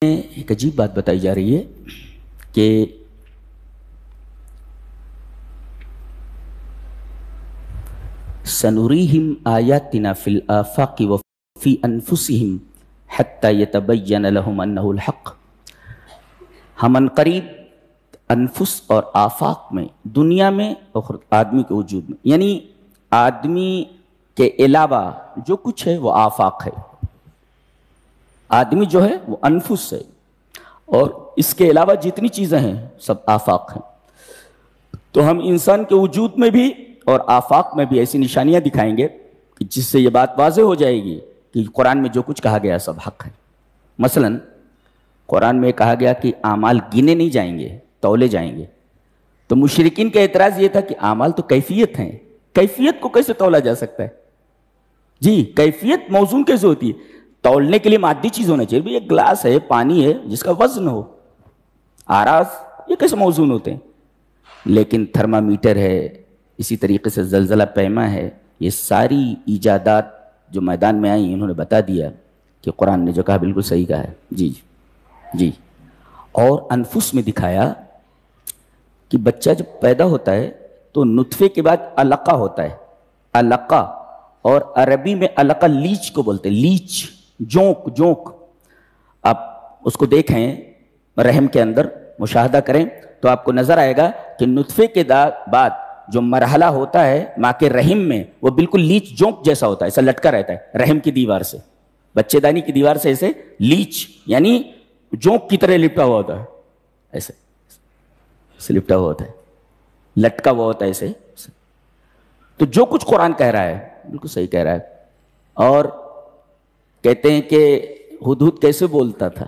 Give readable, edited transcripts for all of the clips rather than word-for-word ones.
ایک عجیب بات بتائی جا رہی ہے کہ سنریہم آیاتنا فی الآفاق وفی انفسہم حتی یتبین لہم انہ الحق. ہم عنقریب انفس اور آفاق میں، دنیا میں اور آدمی کے وجود میں، یعنی آدمی کے علاوہ جو کچھ ہے وہ آفاق ہے. آدمی جو ہے وہ انفس ہے اور اس کے علاوہ جتنی چیزیں ہیں سب آفاق ہیں. تو ہم انسان کے وجود میں بھی اور آفاق میں بھی ایسی نشانیاں دکھائیں گے کہ جس سے یہ بات واضح ہو جائے گی کہ قرآن میں جو کچھ کہا گیا سب حق ہے. مثلا قرآن میں کہا گیا کہ اعمال گنے نہیں جائیں گے، تولے جائیں گے. تو مشرکین کا اعتراض یہ تھا کہ اعمال تو کیفیت ہیں، کیفیت کو کیسے تولا جا سکتا ہے؟ جی، کیفیت موزون کیسے ہوتی ہے؟ تولنے کے لیے مادی چیز ہونا چاہیے. ایک گلاس ہے، پانی ہے جس کا وزن ہو. آراز یہ کیسے موزون ہوتے ہیں؟ لیکن تھرمامیٹر ہے، اسی طریقے سے زلزلہ پیما ہے. یہ ساری ایجادات جو میدان میں آئیں انہوں نے بتا دیا کہ قرآن نے جو کہا بالکل صحیح کہا ہے. جی جی. اور انفس میں دکھایا کہ بچہ جب پیدا ہوتا ہے تو نطفے کے بعد علقہ ہوتا ہے. علقہ، اور عربی میں علقہ لیچ کو بولتے ہیں. لیچ، جونک. جونک آپ اس کو دیکھیں رحم کے اندر، مشاہدہ کریں تو آپ کو نظر آئے گا کہ نطفے کے بعد جو مرحلہ ہوتا ہے ماں کے رحم میں وہ بالکل لیچ جونک جیسا ہوتا ہے، ایسا لٹکا رہتا ہے رحم کی دیوار سے، بچے دانی کی دیوار سے ایسے لیچ یعنی جونک کی طرح لپٹا ہوا ہوتا ہے. ایسے لپٹا ہوا ہوتا ہے، لٹکا ہوا ہوتا ہے ایسے. تو جو کچھ قرآن کہہ رہا ہے بالکل صحیح کہہ رہا ہے. اور کہتے ہیں کہ ہدہد کیسے بولتا تھا؟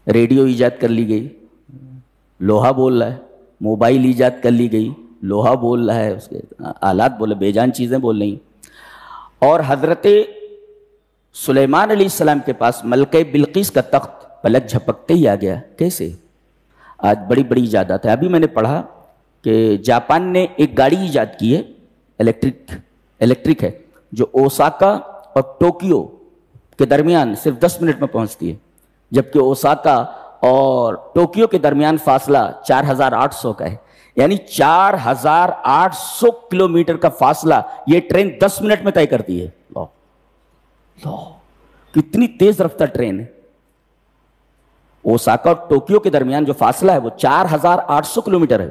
ریڈیو ایجاد کر لی گئی، لوہا بول رہا ہے. موبائل ایجاد کر لی گئی، لوہا بول رہا ہے. اس کے آلات بولے، بے جان چیزیں بول رہی. اور حضرت سلیمان علیہ السلام کے پاس ملکہ بلقیس کا تخت پلک جھپکتے ہی آ گیا. کیسے؟ آج بڑی بڑی ایجادات ہیں. ابھی میں نے پڑھا کہ جاپان نے ایک گاڑی ایجاد کی ہے، الیکٹرک ہے، جو اوساکا اور ٹوکیو کے درمیان صرف 10 منٹ میں پہنچتی ہے، جبکہ اوساکا اور ٹوکیو کے درمیان فاصلہ 4800 کا ہے. یعنی 4800 کلومیٹر کا فاصلہ یہ ٹرین 10 منٹ میں طے کرتی ہے. کتنی تیز رفتار ٹرین ہے. اوساکا اور ٹوکیو کے درمیان جو فاصلہ ہے وہ 4800 کلومیٹر ہے،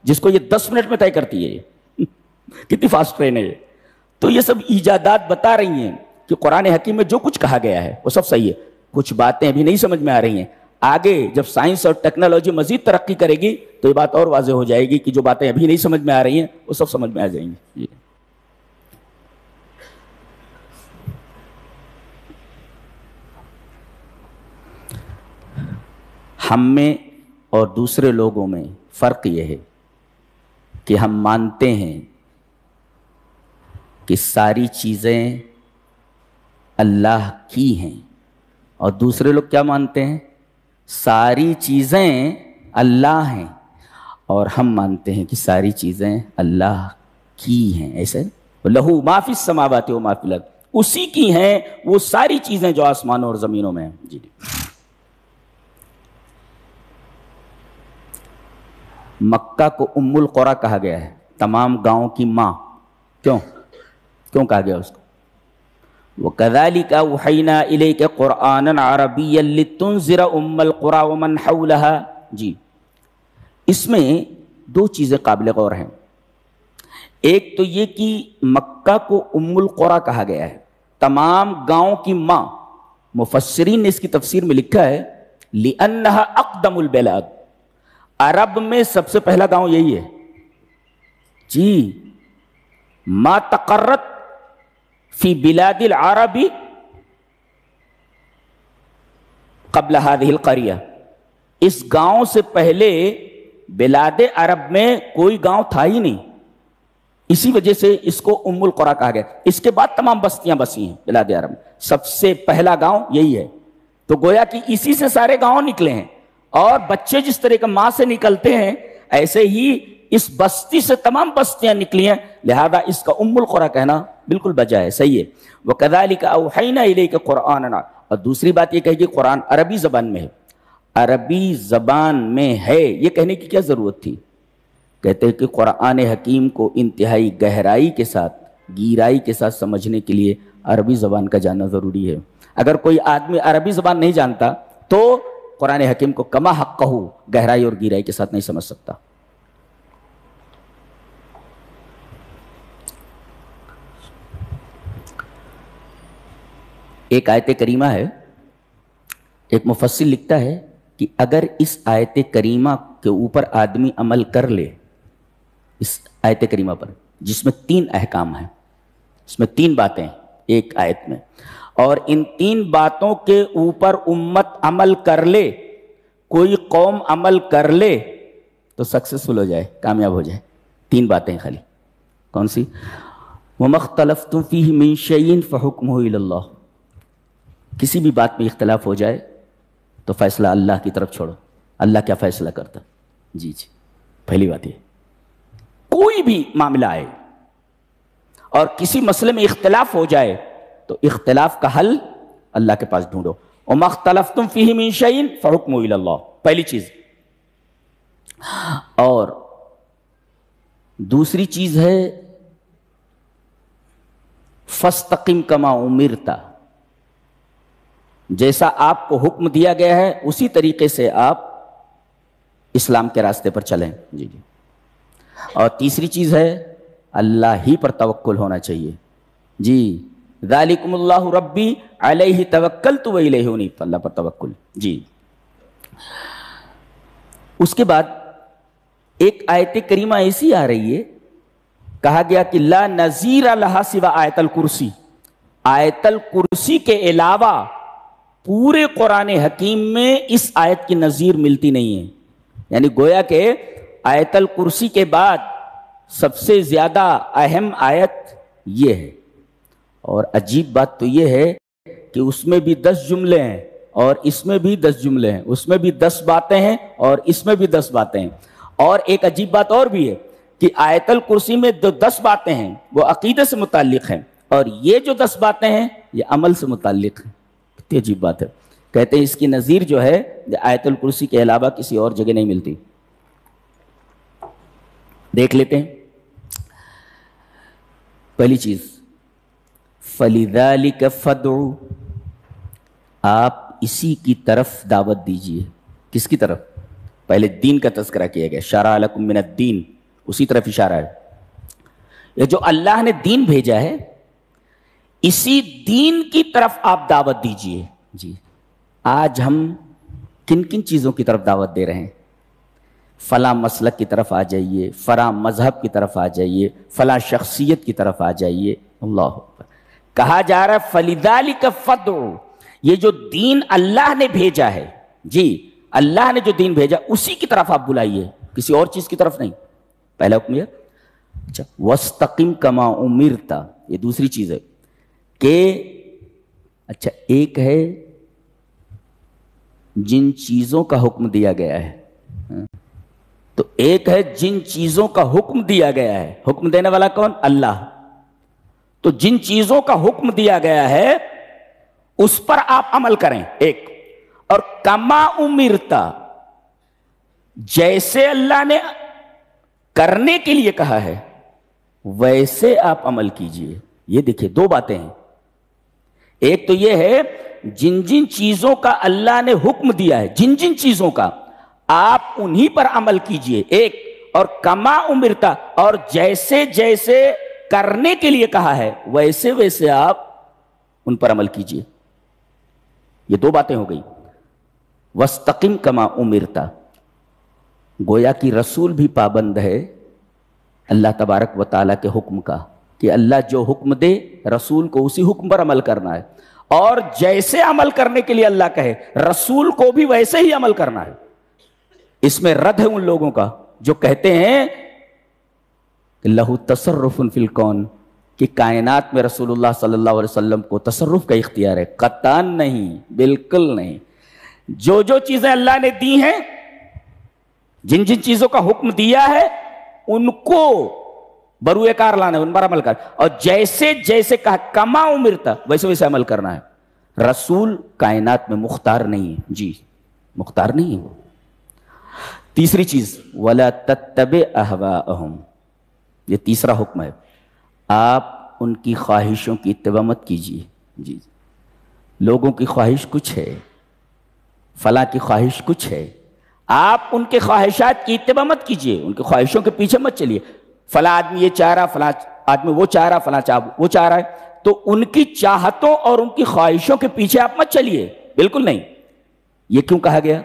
جس کو یہ 10 منٹ میں طے کرتی ہے. کتنی فاسٹ ٹرین ہے یہ. تو یہ سب ایجادات بتا رہی ہیں کہ قرآن حکیم میں جو کچھ کہا گیا ہے وہ سب صحیح ہے. کچھ باتیں ابھی نہیں سمجھ میں آ رہی ہیں، آگے جب سائنس اور ٹیکنالوجی مزید ترقی کرے گی تو یہ بات اور واضح ہو جائے گی کہ جو باتیں ابھی نہیں سمجھ میں آ رہی ہیں وہ سب سمجھ میں آ جائیں گی. ہم میں اور دوسرے لوگوں میں فرق یہ ہے کہ ہم مانتے ہیں کہ ساری چیزیں اللہ کی ہیں، اور دوسرے لوگ کیا مانتے ہیں؟ ساری چیزیں اللہ ہیں، اور ہم مانتے ہیں کہ ساری چیزیں اللہ کی ہیں. ایسے لہو ما فی السماوات و ما فی الارض، اسی کی ہیں وہ ساری چیزیں جو آسمانوں اور زمینوں میں ہیں. جی مکہ کو ام القری کہا گیا ہے، تمام گاؤں کی ماں. کیوں کہا گیا اس کو؟ وَكَذَلِكَ أَوْحَيْنَا إِلَيْكَ قُرْآنًا عَرَبِيًّا لِتُنذِرَ أُمَّ الْقُرَىٰ وَمَنْ حَوْلَهَا. جی، اس میں دو چیزیں قابل غور ہیں. ایک تو یہ کہ مکہ کو ام القری کہا گیا ہے، تمام گاؤں کی ماں. مفسرین نے اس کی تفسیر میں لکھا ہے لِأَنَّهَا أَقْدَمُ الْبِلَادِ، عرب میں سب سے پہلا گاؤں یہی ہے. جی، ما تقرت فی بلاد العرب قبل هذه القرية، اس گاؤں سے پہلے بلاد عرب میں کوئی گاؤں تھا ہی نہیں. اسی وجہ سے اس کو ام القری کہا گیا. اس کے بعد تمام بستیاں بسی ہیں بلاد عرب میں، سب سے پہلا گاؤں یہی ہے. تو گویا کہ اسی سے سارے گاؤں نکلے ہیں، اور بچے جس طرح کا ماں سے نکلتے ہیں ایسے ہی اس بستی سے تمام بستیاں نکلی ہیں. لہذا اس کا ام القری کہنا بالکل بجا ہے، صحیح ہے. وَكَذَلِكَ أَوْحَيْنَا إِلَيْكَ قُرْآنًا، اور دوسری بات یہ کہے کہ قرآن عربی زبان میں ہے. عربی زبان میں ہے یہ کہنے کی کیا ضرورت تھی؟ کہتے ہیں کہ قرآن حکیم کو انتہائی گہرائی کے ساتھ، گہرائی کے ساتھ سمجھنے کے لیے عربی زبان کا جاننا ضروری ہے. اگر کوئی آدمی عربی زبان نہیں جانتا تو قرآن حکیم کو کما حق کہو گہرائی اور گہرائی کے ساتھ نہیں سمجھ سکتا. ایک آیت کریمہ ہے، ایک مفسر لکھتا ہے کہ اگر اس آیت کریمہ کے اوپر آدمی عمل کر لے، اس آیت کریمہ پر جس میں 3 احکام ہیں، اس میں 3 باتیں ہیں ایک آیت میں، اور ان 3 باتوں کے اوپر امت عمل کر لے، کوئی قوم عمل کر لے تو سکسیسفل ہو جائے، کامیاب ہو جائے. 3 باتیں خالی. کون سی؟ وَمَا اخْتَلَفْتُمْ فِيهِ مِنْ شَيْءٍ فَحُكْمُهُ إِلَى اللَّهِ. کسی بھی بات میں اختلاف ہو جائے تو فیصلہ اللہ کی طرف چھوڑو، اللہ کیا فیصلہ کرتا. جی پہلی بات یہ، کوئی بھی معاملہ آئے اور کسی مسئلے میں اختلاف ہو جائے تو اختلاف کا حل اللہ کے پاس ڈھونڈو. وَمَا اخْتَلَفْتُمْ فِيهِ مِنْ شَيْءٍ فَحُكْمُهُ إِلَى اللَّهِ. پہلی چیز. اور دوسری چیز ہے فَاسْتَقِمْ كَمَا أُمِرْتَ. جیسا آپ کو حکم دیا گیا ہے اسی طریقے سے آپ اسلام کے راستے پر چلیں. جی. اور تیسری چیز ہے اللہ ہی پر توکل ہونا چاہیے. جی ذالکم اللہ ربی علیہ توکلت و الیہ انیب. اللہ پر توکل. جی. اس کے بعد ایک آیت کریمہ ایسی آ رہی ہے، کہا گیا کہ لا نظیر لہا سوا آیت الکرسی. آیت الکرسی کے علاوہ پورے قرآن حکیم میں اس آیت کی نظیر ملتی نہیں ہے. یعنی گویا کہ آیت الکرسی کے بعد سب سے زیادہ اہم آیت یہ ہے. اور عجیب بات تو یہ ہے کہ اس میں بھی 10 جملے ہیں اور اس میں بھی 10 جملے ہیں، اس میں بھی 10 باتیں ہیں اور اس میں بھی 10 باتیں ہیں. اور ایک عجیب بات اور بھی ہے کہ آیت الکرسی میں جو 10 باتیں ہیں وہ عقیدے سے متعلق ہیں، اور یہ جو 10 باتیں ہیں یہ عمل سے متعلق ہیں. کتنی عجیب بات ہے. کہتے ہیں اس کی نظیر جو ہے آیت الکرسی کے علاوہ کسی اور جگہ نہیں ملتی. دیکھ لیتے ہیں. پہلی چیز فَلِذَلِكَ فَادْعُ. آپ اسی کی طرف دعوت دیجئے. کس کی طرف؟ پہلے دین کا تذکرہ کیا گیا، شرع لکم من الدین، اسی طرف اشارہ ہے. یہ جو اللہ نے دین بھیجا ہے اسی دین کی طرف آپ دعوت دیجئے. جی. آج ہم کن کن چیزوں کی طرف دعوت دے رہے ہیں؟ فلاں مسلک کی طرف آ جائیے، فلاں مذہب کی طرف آ جائیے، فلاں شخصیت کی طرف آ جائیے. اللہ اکبر. کہا جا رہا ہے فَلِذَلِكَ فَادْعُ. یہ جو دین اللہ نے بھیجا ہے، جی اللہ نے جو دین بھیجا اسی کی طرف آپ بلائیے، کسی اور چیز کی طرف نہیں. پہلا حکم یہ. اچھا وَاسْتَقِمْ كَمَا أُمِرْتَ. یہ دوسری چیز ہے کہ اچھا ایک ہے جن چیزوں کا حکم دیا گیا ہے، تو ایک ہے جن چیزوں کا حکم دیا گیا ہے. حکم دینے والا کون؟ اللہ. تو جن چیزوں کا حکم دیا گیا ہے اس پر آپ عمل کریں ایک. اور کما امرتا، جیسے اللہ نے کرنے کے لیے کہا ہے ویسے آپ عمل کیجئے. یہ دیکھیے 2 باتیں ہیں. ایک تو یہ ہے جن جن چیزوں کا اللہ نے حکم دیا ہے، جن جن چیزوں کا آپ انہی پر عمل کیجئے ایک. اور کما امرتا، اور جیسے جیسے کرنے کے لیے کہا ہے ویسے ویسے آپ ان پر عمل کیجئے. یہ 2 باتیں ہو گئی. وَاسْتَقِمْ كَمَا أُمِرْتَ. گویا کہ رسول بھی پابند ہے اللہ تبارک و تعالیٰ کے حکم کا، کہ اللہ جو حکم دے رسول کو اسی حکم پر عمل کرنا ہے. اور جیسے عمل کرنے کے لیے اللہ کہے رسول کو بھی ویسے ہی عمل کرنا ہے. اس میں رد ہے ان لوگوں کا جو کہتے ہیں کہ لہو تصرف فی الکون، کہ کائنات میں رسول اللہ صلی اللہ علیہ وسلم کو تصرف کا اختیار ہے. قطعاً نہیں، بالکل نہیں. جو جو چیزیں اللہ نے دی ہیں، جن جن چیزوں کا حکم دیا ہے ان کو بروئے کار لانا ہے، ان پر عمل کر. اور جیسے جیسے کہا کما امرتا ویسے ویسے عمل کرنا ہے. رسول کائنات میں مختار نہیں ہے، جی مختار نہیں ہے وہ۔ تیسری چیز وَلَا تَتَّبِعْ أَهْوَاءَهُمْ، یہ تیسرا حکم ہے، آپ ان کی خواہشوں کی اتباع مت کیجیے۔ جی لوگوں کی خواہش کچھ ہے، فلاں کی خواہش کچھ ہے، آپ ان کے خواہشات کی اتباع مت کیجیے، ان کی خواہشوں کے پیچھے مت چلیے۔ فلاں آدمی یہ چاہ رہا، فلاں آدمی وہ چاہ رہا، فلاں وہ چاہ رہا ہے، تو ان کی چاہتوں اور ان کی خواہشوں کے پیچھے آپ مت چلیے، بالکل نہیں۔ یہ کیوں کہا گیا؟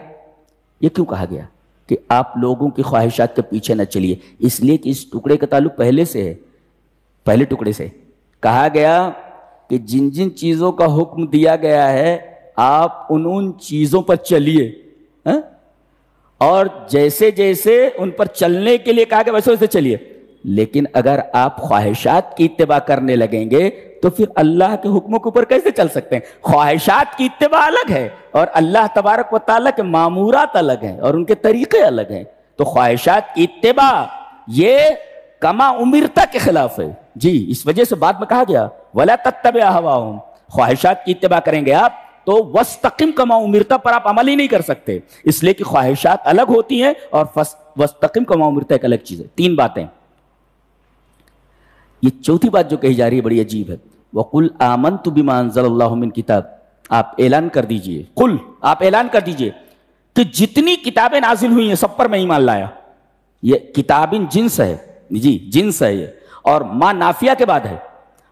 یہ کیوں کہا گیا کہ آپ لوگوں کی خواہشات کے پیچھے نہ چلیے؟ اس لیے کہ اس ٹکڑے کا تعلق پہلے سے ہے، پہلے ٹکڑے سے کہا گیا کہ جن جن چیزوں کا حکم دیا گیا ہے آپ ان چیزوں پر چلیے، اور جیسے جیسے ان پر چلنے کے لیے کہا گیا ویسے ویسے چلیے۔ لیکن اگر آپ خواہشات کی اتباع کرنے لگیں گے تو پھر اللہ کے حکموں کے اوپر کیسے چل سکتے ہیں؟ خواہشات کی اتباع الگ ہے اور اللہ تبارک و تعالیٰ کے مامورات الگ ہیں اور ان کے طریقے الگ ہیں۔ تو خواہشات کی اتباع یہ کما امرتا کے خلاف ہے، جی اس وجہ سے بعد میں کہا گیا وَلَا تَتَّبِعْ أَهْوَاءَهُمْ، خواہشات کی اتباع کریں گے آپ تو وَاسْتَقِمْ کما امرتا پر آپ عمل ہی نہیں کر سکتے، اس لیے کہ خواہشات الگ ہوتی ہیں اور وَاسْتَقِمْ کما امرتا ایک الگ چیز ہے۔ تین باتیں۔ یہ چوتھی بات جو کہی جا رہی ہے بڑی عجیب ہے، وَقُلْ آمَنْتُ بِمَا أَنزَلَ اللَّهُ مِنْ کتاب، آپ اعلان کر دیجئے، قل آپ اعلان کر دیجئے کہ جتنی کتابیں نازل ہوئی ہیں سب پر میں ایمان لایا۔ یہ کتابیں جنس ہے، جی جنس ہے یہ، اور ما نافیہ کے بعد ہے،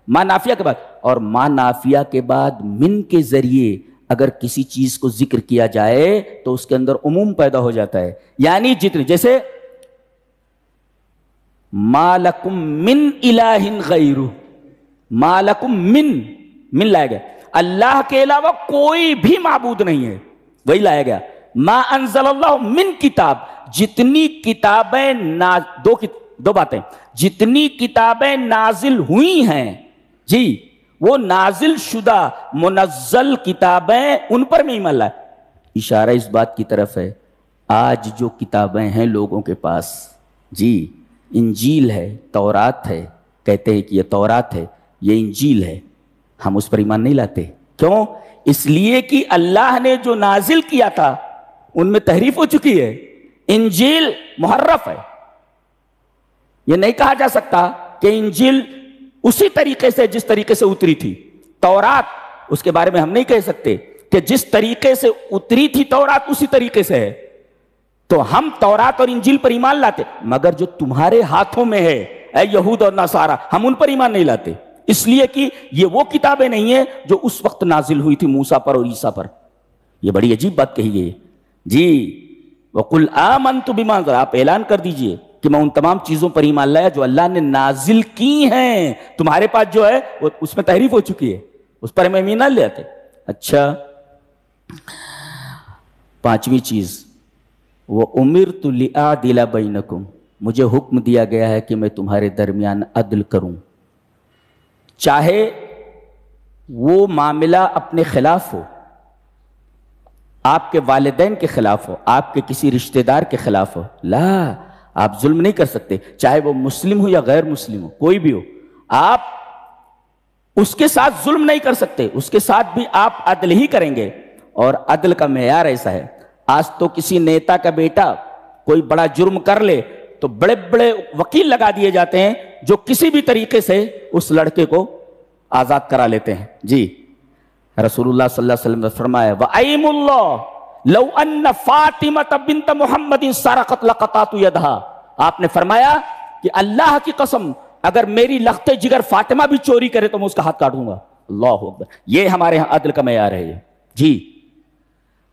ما نافیہ کے بعد، اور ما نافیہ کے بعد من کے ذریعے اگر کسی چیز کو ذکر کیا جائے تو اس کے اندر عموم پیدا ہو جاتا ہے، یعنی جتنی، جیسے ما لکم من الہ غیرہ، ما لکم من لایا گیا، اللہ کے علاوہ کوئی بھی معبود نہیں ہے، وہی لایا گیا۔ ما انزل اللہ من کتاب، جتنی کتابیں دو باتیں، جتنی کتابیں نازل ہوئی ہیں جی وہ نازل شدہ منزل کتابیں ان پر میں ایمان لائے۔ اشارہ اس بات کی طرف ہے آج جو کتابیں ہیں لوگوں کے پاس، جی انجیل ہے، تورات ہے، کہتے ہیں کہ یہ تورات ہے، یہ انجیل ہے، ہم اس پر ایمان نہیں لاتے۔ کیوں؟ اس لیے کہ اللہ نے جو نازل کیا تھا ان میں تحریف ہو چکی ہے، انجیل محرف ہے۔ یہ نہیں کہا جا سکتا کہ انجیل اسی طریقے سے جس طریقے سے اتری تھی، تورات اس کے بارے میں ہم نہیں کہہ سکتے کہ جس طریقے سے اتری تھی تورات اسی طریقے سے ہے، تو ہم تورات اور انجیل پر ایمان لاتے، مگر جو تمہارے ہاتھوں میں ہے اے یہود اور نصارہ، ہم ان پر ایمان نہیں لاتے، اس لیے کہ یہ وہ کتابیں نہیں ہیں جو اس وقت نازل ہوئی تھی موسیٰ پر اور عیسیٰ پر۔ یہ بڑی عجیب بات کہی گئی جی۔ وَقُلْ آمَنْتُ بِمَا أَنزَلَ، آپ اعلان کر دیجئے کہ میں ان تمام چیزوں پر ایمان لایا جو اللہ نے نازل کی ہیں، تمہارے پاس جو ہے اس میں تحریف ہو چکی ہے، اس پر ہم ایمان نہ لیتے۔ اچھا پانچویں چیز، وَأُمِرْتُ لِأَعْدِلَ بَيْنَكُمْ، مجھے حکم دیا گیا ہے کہ میں تمہارے درمیان عدل کروں، چاہے وہ معاملہ اپنے خلاف ہو، آپ کے والدین کے خلاف ہو، آپ کے کسی رشتہ دار کے خلاف ہو، لا آپ ظلم نہیں کر سکتے، چاہے وہ مسلم ہو یا غیر مسلم ہو، کوئی بھی ہو، آپ اس کے ساتھ ظلم نہیں کر سکتے، اس کے ساتھ بھی آپ عدل ہی کریں گے۔ اور عدل کا معیار ایسا ہے، آج تو کسی نیتا کا بیٹا کوئی بڑا جرم کر لے تو بڑے بڑے وکیل لگا دیے جاتے ہیں جو کسی بھی طریقے سے اس لڑکے کو آزاد کرا لیتے ہیں۔ جی رسول اللہ صلی اللہ علیہ وسلم نے فرمایا وَأَيْمُ اللَّهِ لَوْ أَنَّ فَاطِمَةَ بِنْتَ مُحَمَّدٍ سَرَقَتْ لَقَطَعْتُ يَدَهَا، آپ نے فرمایا کہ اللہ کی قسم اگر میری لخت جگر فاطمہ بھی چوری کرے تو میں اس کا ہاتھ کاٹوں گا۔ اللہ اکبر، یہ ہمارے ہاں عدل کا معیار ہے۔ جی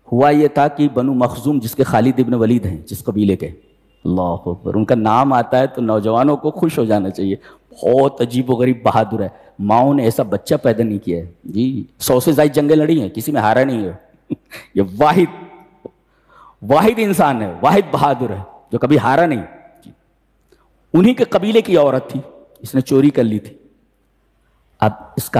ہوا یہ تھا کہ بنو مخزوم جس کے خالد ابن ولید ہیں، جس قبیلے کے، اللہ اکبر، ان کا نام آتا ہے تو نوجوانوں کو خوش ہو جانا چاہیے، بہت عجیب و غریب بہادر ہے، ماؤں نے ایسا بچہ پیدا نہیں کیا ہے جی، 100 سے زائد جنگیں لڑی ہیں، کسی میں ہارا نہیں ہے، یہ واحد انسان ہے، واحد بہادر ہے جو کبھی ہارا نہیں۔ انہی کے قبیلے کی عورت تھی، اس نے چوری کر لی تھی۔ اب اس کا